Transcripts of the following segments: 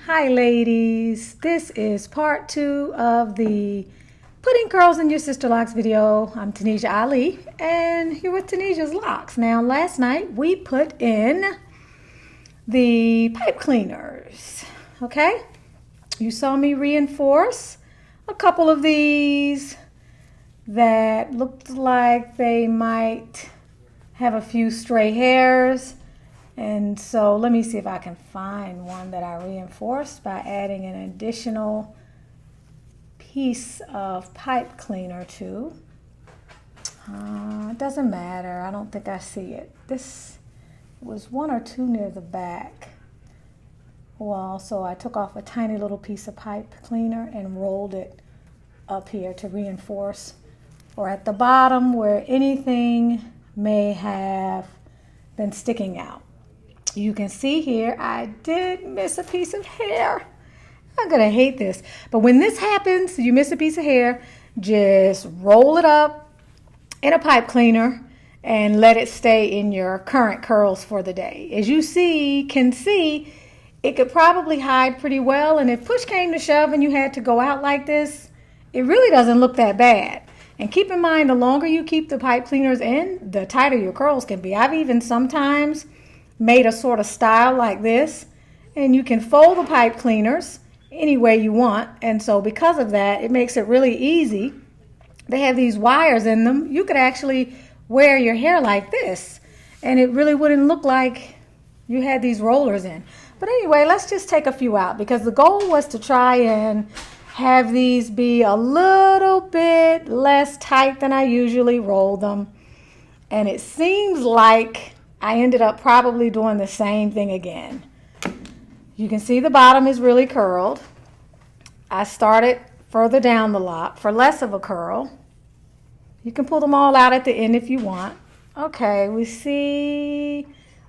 Hi ladies, this is part 2 of the Putting Curls in Your Sisterlocks video. I'm Tanisha Ali and here with Tanisha's Locks. Now last night we put in the pipe cleaners, okay? You saw me reinforce a couple of these that looked like they might have a few stray hairs. And so let me see if I can find one that I reinforced by adding an additional piece of pipe cleaner to. It doesn't matter. I don't think I see it. This was one or two near the back. Well, so I took off a tiny little piece of pipe cleaner and rolled it up here to reinforce, or at the bottom where anything may have been sticking out. You can see here, I did miss a piece of hair. I'm gonna hate this. But when this happens, you miss a piece of hair, just roll it up in a pipe cleaner and let it stay in your current curls for the day. As you can see, it could probably hide pretty well. And if push came to shove and you had to go out like this, it really doesn't look that bad. And keep in mind, the longer you keep the pipe cleaners in, the tighter your curls can be. I've even sometimes made a sort of style like this, and you can fold the pipe cleaners any way you want, and so because of that, it makes it really easy. They have these wires in them. You could actually wear your hair like this, and it really wouldn't look like you had these rollers in. But anyway, let's just take a few out, because the goal was to try and have these be a little bit less tight than I usually roll them, and it seems like I ended up probably doing the same thing again. You can see the bottom is really curled. I started further down the lock for less of a curl. You can pull them all out at the end if you want. Okay, we see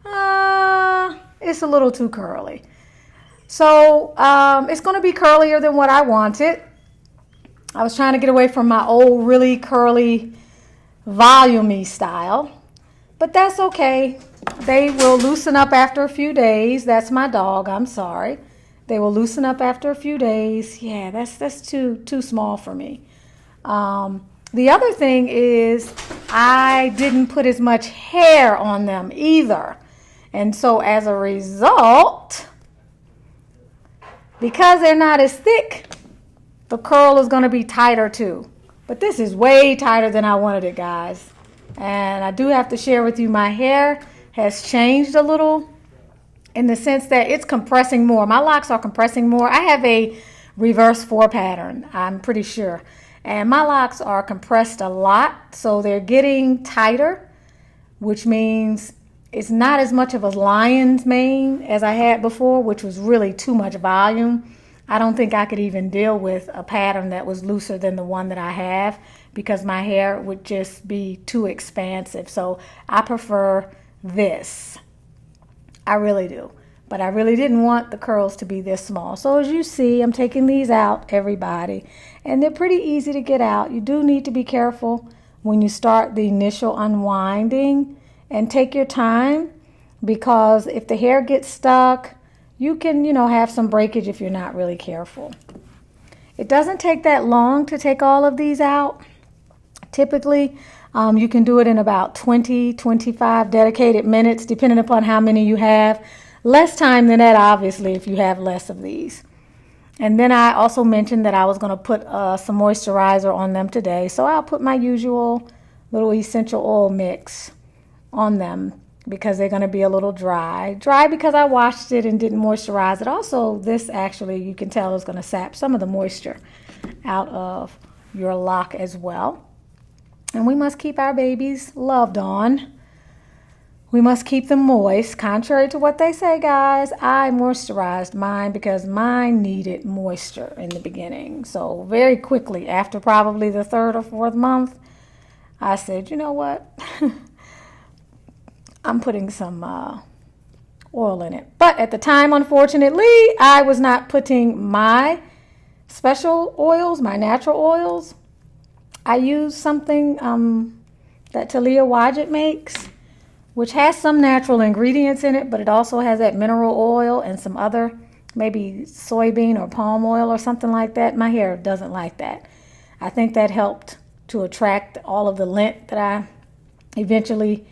it's a little too curly. So it's going to be curlier than what I wanted. I was trying to get away from my old really curly volume-y style. But that's okay. They will loosen up after a few days. That's my dog. I'm sorry. They will loosen up after a few days. Yeah, that's too small for me. The other thing is I didn't put as much hair on them either. And so as a result, because they're not as thick, the curl is going to be tighter too. But this is way tighter than I wanted it, guys. And I do have to share with you, my hair has changed a little in the sense that it's compressing more. My locks are compressing more. I have a reverse 4 pattern, I'm pretty sure. And my locks are compressed a lot, so they're getting tighter, which means it's not as much of a lion's mane as I had before, which was really too much volume. I don't think I could even deal with a pattern that was looser than the one that I have, because my hair would just be too expansive. So I prefer this. I really do. But I really didn't want the curls to be this small. So as you see, I'm taking these out, everybody. And they're pretty easy to get out. You do need to be careful when you start the initial unwinding. And take your time, because if the hair gets stuck, you can, have some breakage if you're not really careful. It doesn't take that long to take all of these out. Typically, you can do it in about 20-25 dedicated minutes, depending upon how many you have. Less time than that, obviously, if you have less of these. And then I also mentioned that I was going to put some moisturizer on them today. So I'll put my usual little essential oil mix on them, because they're going to be a little dry. Dry because I washed it and didn't moisturize it. Also, this actually, you can tell, is going to sap some of the moisture out of your lock as well. And we must keep our babies loved on. We must keep them moist. Contrary to what they say, guys, I moisturized mine because mine needed moisture in the beginning. So very quickly, after probably the 3rd or 4th month, I said, you know what? I'm putting some oil in it. But at the time, unfortunately, I was not putting my special oils, my natural oils. I used something that Talia Wadjet makes, which has some natural ingredients in it, but it also has that mineral oil and some other maybe soybean or palm oil or something like that. My hair doesn't like that. I think that helped to attract all of the lint that I eventually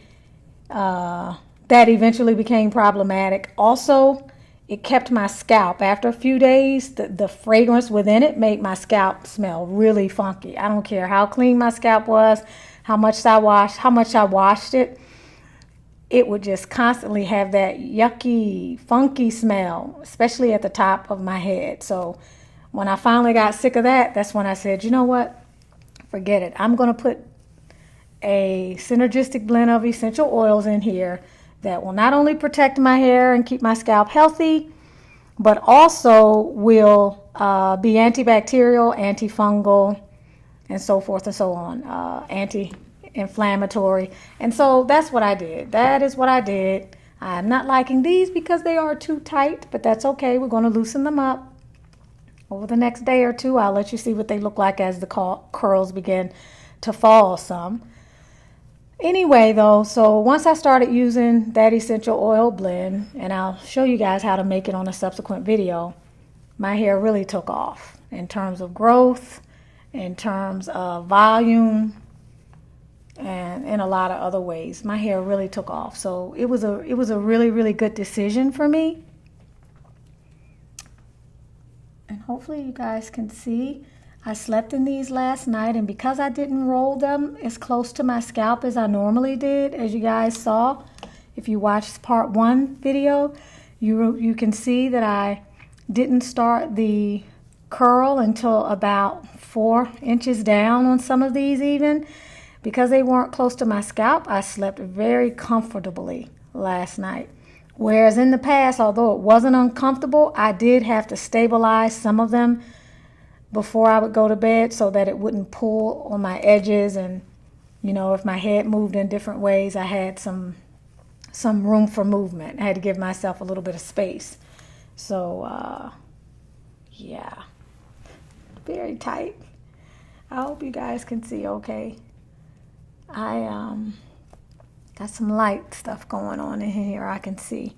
became problematic. Also, it kept my scalp. After a few days, the fragrance within it made my scalp smell really funky. I don't care how clean my scalp was, how much I washed it. It would just constantly have that yucky, funky smell, especially at the top of my head. So when I finally got sick of that, that's when I said, you know what? Forget it. I'm going to put a synergistic blend of essential oils in here that will not only protect my hair and keep my scalp healthy, but also will be antibacterial, antifungal, and so forth and so on, anti-inflammatory. And so that's what I did. That is what I did. I'm not liking these because they are too tight, but that's okay. We're going to loosen them up. Over the next day or two, I'll let you see what they look like as the curls begin to fall some. Anyway, though, so once I started using that essential oil blend, and I'll show you guys how to make it on a subsequent video, my hair really took off in terms of growth, in terms of volume, and in a lot of other ways. My hair really took off. So it was a really, really good decision for me. And hopefully you guys can see, I slept in these last night, and because I didn't roll them as close to my scalp as I normally did, as you guys saw, if you watched part 1 video, you can see that I didn't start the curl until about 4 inches down on some of these even. Because they weren't close to my scalp, I slept very comfortably last night. Whereas in the past, although it wasn't uncomfortable, I did have to stabilize some of them before I would go to bed so that it wouldn't pull on my edges. And, you know, if my head moved in different ways, I had some room for movement. I had to give myself a little bit of space. So, yeah, very tight. I hope you guys can see okay. I got some light stuff going on in here I can see.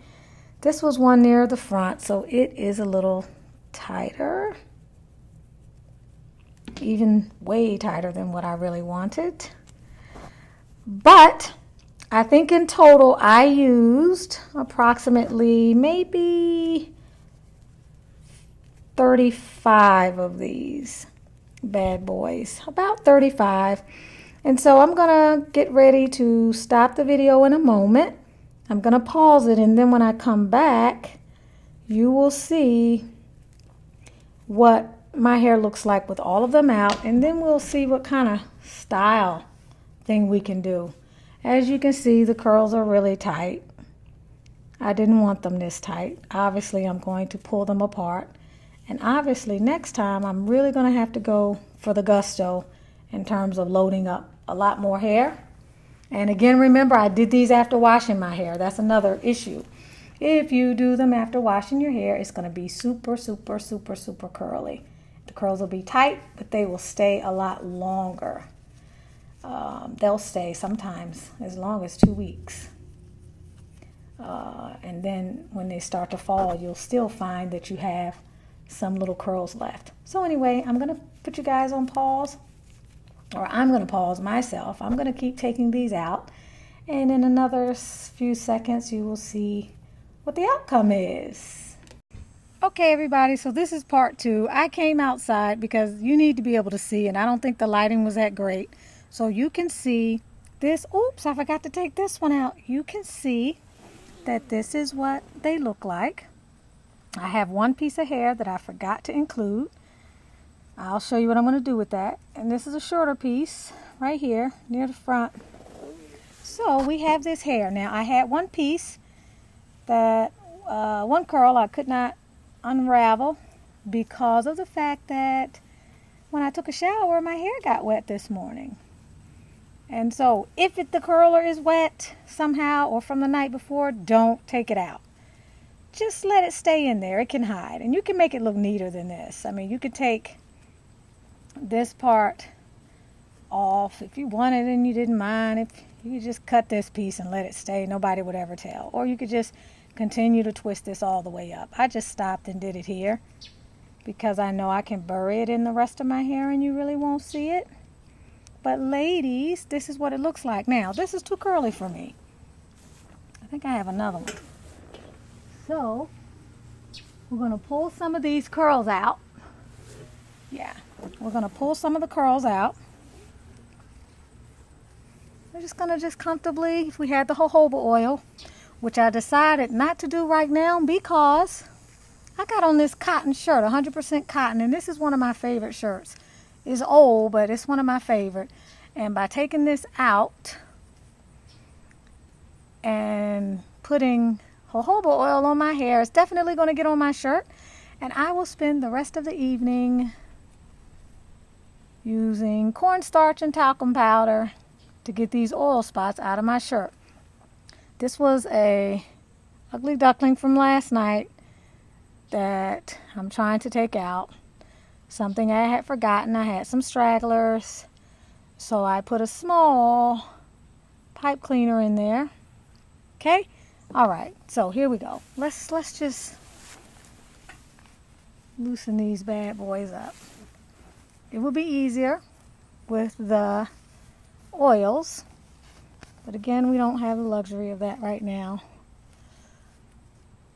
This was one near the front, so it is a little tighter. Even way tighter than what I really wanted. But I think in total I used approximately maybe 35 of these bad boys. About 35. And so I'm going to get ready to stop the video in a moment. I'm going to pause it, and then when I come back, you will see what my hair looks like with all of them out, and then we'll see what kind of style thing we can do. As you can see, the curls are really tight. I didn't want them this tight. Obviously, I'm going to pull them apart. And obviously, next time, I'm really going to have to go for the gusto in terms of loading up a lot more hair. And again, remember, I did these after washing my hair. That's another issue. If you do them after washing your hair, it's going to be super, super, super, super curly. The curls will be tight, but they will stay a lot longer. They'll stay sometimes as long as 2 weeks. And then when they start to fall, you'll still find that you have some little curls left. So anyway, I'm going to put you guys on pause. Or I'm going to pause myself. I'm going to keep taking these out. And in another few seconds, you will see what the outcome is. Okay, everybody, so this is part 2. I came outside because you need to be able to see, and I don't think the lighting was that great. So you can see this. Oops, I forgot to take this one out. You can see that this is what they look like. I have one piece of hair that I forgot to include. I'll show you what I'm going to do with that. And this is a shorter piece right here near the front. So we have this hair. Now I had one piece that, one curl I could not unravel because of the fact that when I took a shower, my hair got wet this morning. And so if the curler is wet somehow or from the night before, don't take it out. Just let it stay in there. It can hide. And you can make it look neater than this. I mean, you could take this part off if you wanted and you didn't mind. If you could just cut this piece and let it stay, nobody would ever tell. Or you could just continue to twist this all the way up. I just stopped and did it here because I know I can bury it in the rest of my hair and you really won't see it. But ladies, this is what it looks like. Now, this is too curly for me. I think I have another one. So, we're going to pull some of these curls out. Yeah, we're going to pull some of the curls out. We're just going to comfortably, if we had the jojoba oil, which I decided not to do right now because I got on this cotton shirt, 100% cotton, and this is one of my favorite shirts. It's old, but it's one of my favorite. And by taking this out and putting jojoba oil on my hair, it's definitely going to get on my shirt. And I will spend the rest of the evening using cornstarch and talcum powder to get these oil spots out of my shirt. This was a ugly duckling from last night that I'm trying to take out. Something I had forgotten. I had some stragglers, so I put a small pipe cleaner in there. Okay? All right, so here we go. Let's just loosen these bad boys up. It will be easier with the oils, but again, we don't have the luxury of that right now.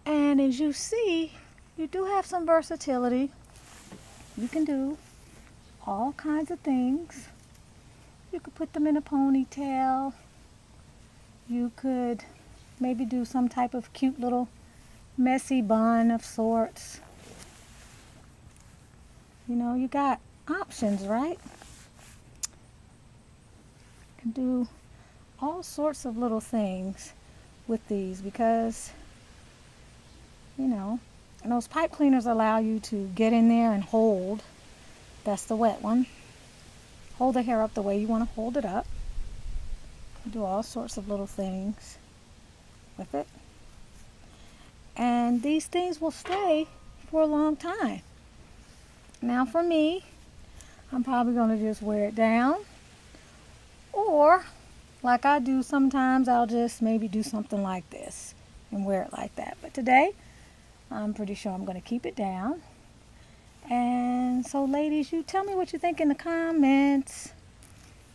And as you see, you do have some versatility. You can do all kinds of things. You could put them in a ponytail. You could maybe do some type of cute little messy bun of sorts. You know, you got options, right? You can do all sorts of little things with these because, you know, and those pipe cleaners allow you to get in there and hold. That's the wet one. Hold the hair up the way you want to hold it up. You do all sorts of little things with it. And these things will stay for a long time. Now for me, I'm probably going to just wear it down. Or, like I do sometimes, I'll just maybe do something like this and wear it like that. But today, I'm pretty sure I'm going to keep it down. And so ladies, you tell me what you think in the comments.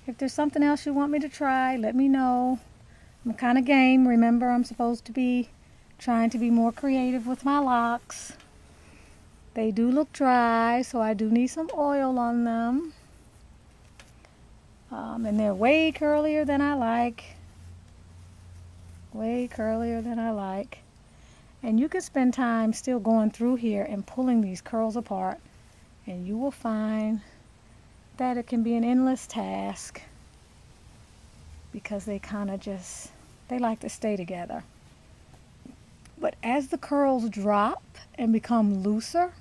If there's something else you want me to try, let me know. I'm kind of game. Remember, I'm supposed to be trying to be more creative with my locks. They do look dry, so I do need some oil on them. And they're way curlier than I like. Way curlier than I like. And you can spend time still going through here and pulling these curls apart. And you will find that it can be an endless task. Because they kind of just, they like to stay together. But as the curls drop and become looser,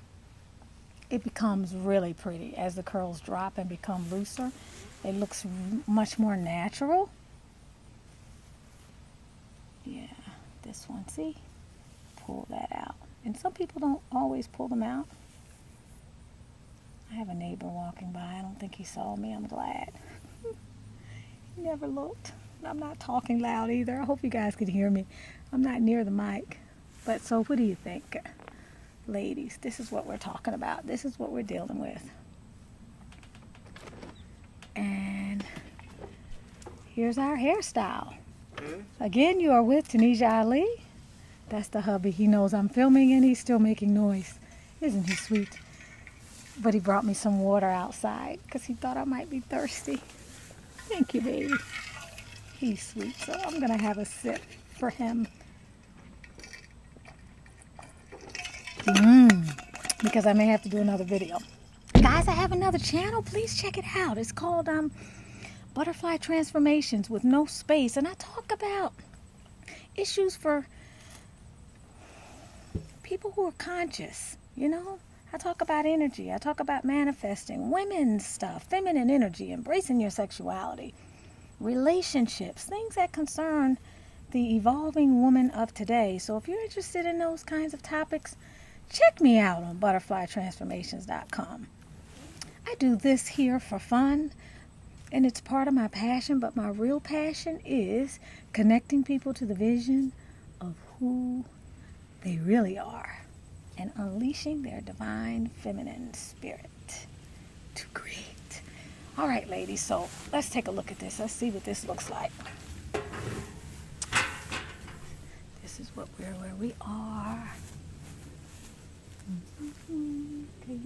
it becomes really pretty. As the curls drop and become looser, it looks much more natural. Yeah, this one, see? Pull that out. And some people don't always pull them out. I have a neighbor walking by. I don't think he saw me. I'm glad. He never looked. I'm not talking loud either. I hope you guys can hear me. I'm not near the mic. But so what do you think? Ladies, this is what we're talking about. This is what we're dealing with. And here's our hairstyle. Again, you are with Tanisha Ali. That's the hubby. He knows I'm filming and he's still making noise. Isn't he sweet? But he brought me some water outside because he thought I might be thirsty. Thank you, baby. He's sweet, so I'm going to have a sip for him. Because I may have to do another video. Guys, I have another channel. Please check it out. It's called Butterfly Transformations with no space. And I talk about issues for people who are conscious, you know. I talk about energy. I talk about manifesting, women's stuff, feminine energy, embracing your sexuality, relationships, things that concern the evolving woman of today. So if you're interested in those kinds of topics, check me out on butterflytransformations.com. I do this here for fun, and it's part of my passion, but my real passion is connecting people to the vision of who they really are and unleashing their divine feminine spirit to create. All right, ladies, so let's take a look at this. Let's see what this looks like. This is where we are. Okay.